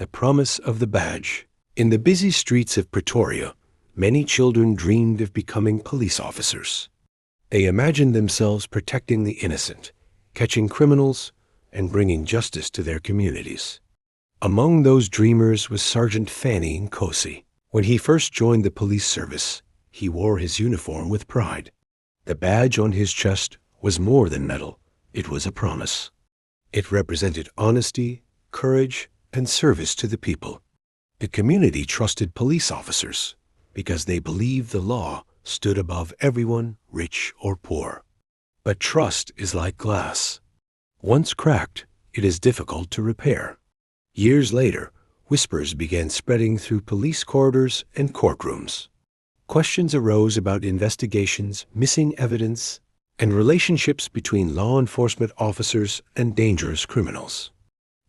The promise of the badge. In the busy streets of Pretoria, many children dreamed of becoming police officers. They imagined themselves protecting the innocent, catching criminals, and bringing justice to their communities. Among those dreamers was Sergeant Fannie Nkosi. When he first joined the police service, he wore his uniform with pride. The badge on his chest was more than metal. It was a promise. It represented honesty, courage, and service to the people. The community trusted police officers because they believed the law stood above everyone, rich or poor. But trust is like glass. Once cracked, it is difficult to repair. Years later, whispers began spreading through police corridors and courtrooms. Questions arose about investigations, missing evidence, and relationships between law enforcement officers and dangerous criminals.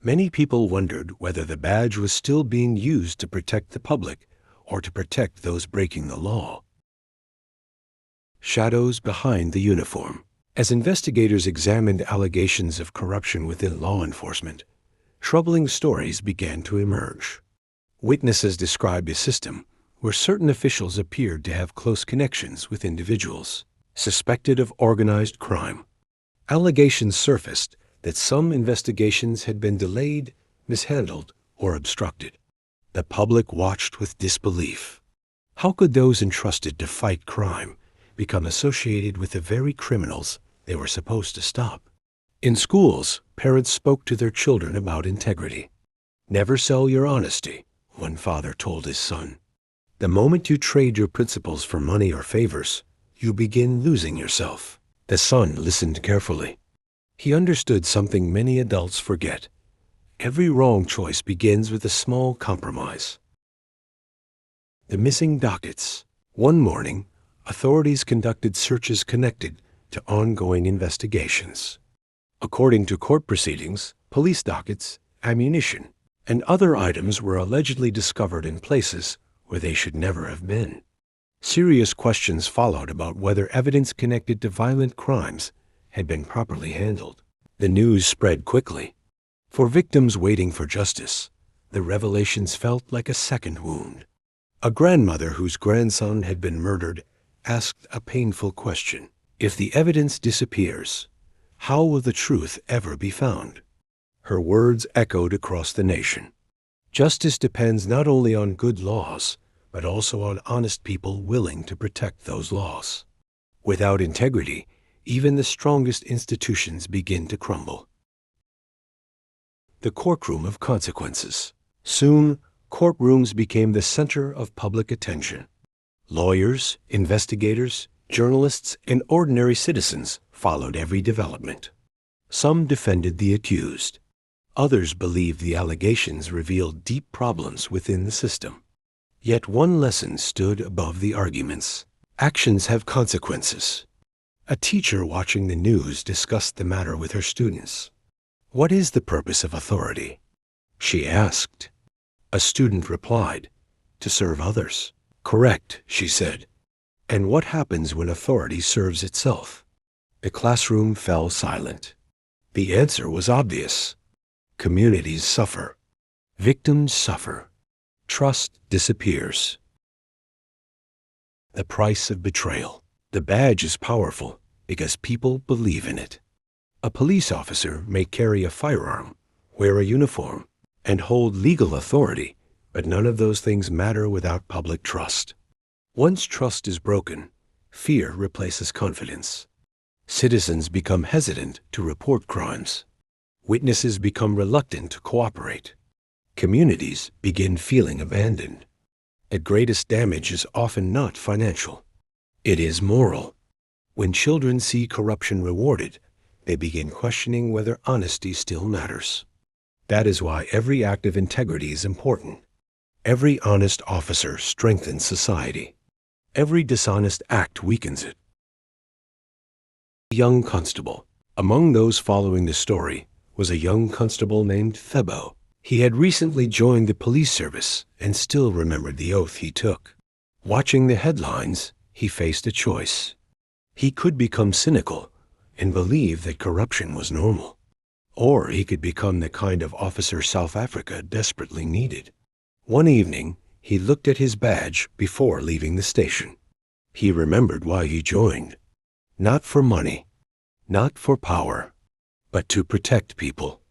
Many people wondered whether the badge was still being used to protect the public or to protect those breaking the law. Shadows behind the uniform. As investigators examined allegations of corruption within law enforcement, troubling stories began to emerge. Witnesses described a system where certain officials appeared to have close connections with individuals suspected of organized crime. Allegations surfaced that some investigations had been delayed, mishandled, or obstructed. The public watched with disbelief. How could those entrusted to fight crime become associated with the very criminals they were supposed to stop? In schools, parents spoke to their children about integrity. "Never sell your honesty," one father told his son. "The moment you trade your principles for money or favors, you begin losing yourself." The son listened carefully. He understood something many adults forget. Every wrong choice begins with a small compromise. The missing dockets. One morning, authorities conducted searches connected to ongoing investigations. According to court proceedings, police dockets, ammunition, and other items were allegedly discovered in places where they should never have been. Serious questions followed about whether evidence connected to violent crimes had been properly handled. The news spread quickly. For victims waiting for justice, the revelations felt like a second wound. A grandmother whose grandson had been murdered asked a painful question. If the evidence disappears, how will the truth ever be found? Her words echoed across the nation. Justice depends not only on good laws, but also on honest people willing to protect those laws. Without integrity, even the strongest institutions begin to crumble. The courtroom of consequences. Soon, courtrooms became the center of public attention. Lawyers, investigators, journalists, and ordinary citizens followed every development. Some defended the accused. Others believed the allegations revealed deep problems within the system. Yet one lesson stood above the arguments. Actions have consequences. A teacher watching the news discussed the matter with her students. "What is the purpose of authority?" she asked. A student replied, "To serve others." "Correct," she said. "And what happens when authority serves itself?" The classroom fell silent. The answer was obvious. Communities suffer. Victims suffer. Trust disappears. The price of betrayal. The badge is powerful because people believe in it. A police officer may carry a firearm, wear a uniform, and hold legal authority, but none of those things matter without public trust. Once trust is broken, fear replaces confidence. Citizens become hesitant to report crimes. Witnesses become reluctant to cooperate. Communities begin feeling abandoned. The greatest damage is often not financial. It is moral. When children see corruption rewarded, they begin questioning whether honesty still matters. That is why every act of integrity is important. Every honest officer strengthens society. Every dishonest act weakens it. Young constable. Among those following the story was a young constable named Thebo. He had recently joined the police service and still remembered the oath he took. Watching the headlines, he faced a choice. He could become cynical and believe that corruption was normal, Or he could become the kind of officer South Africa desperately needed. One evening, he looked at his badge before leaving the station. He remembered why he joined. Not for money, not for power, but to protect people.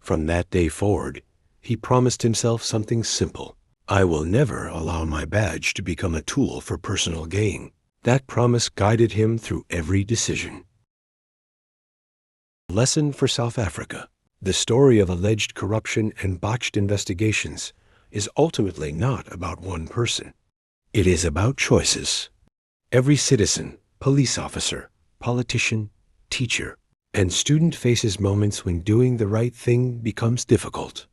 From that day forward, he promised himself something simple. I will never allow my badge to become a tool for personal gain. That promise guided him through every decision. Lesson for South Africa. The story of alleged corruption and botched investigations is ultimately not about one person. It is about choices. Every citizen, police officer, politician, teacher, and student faces moments when doing the right thing becomes difficult.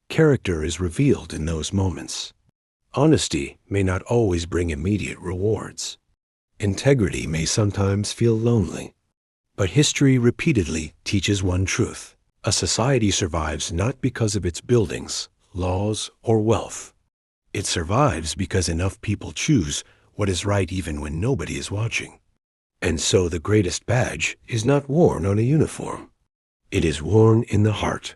Character is revealed in those moments. Honesty may not always bring immediate rewards. Integrity may sometimes feel lonely. But history repeatedly teaches one truth. A society survives not because of its buildings, laws, or wealth. It survives because enough people choose what is right even when nobody is watching. And so the greatest badge is not worn on a uniform. It is worn in the heart.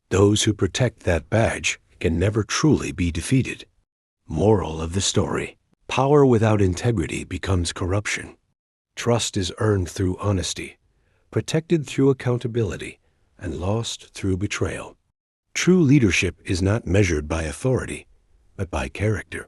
Those who protect that badge can never truly be defeated. Moral of the story: power without integrity becomes corruption. Trust is earned through honesty, protected through accountability, and lost through betrayal. True leadership is not measured by authority, but by character.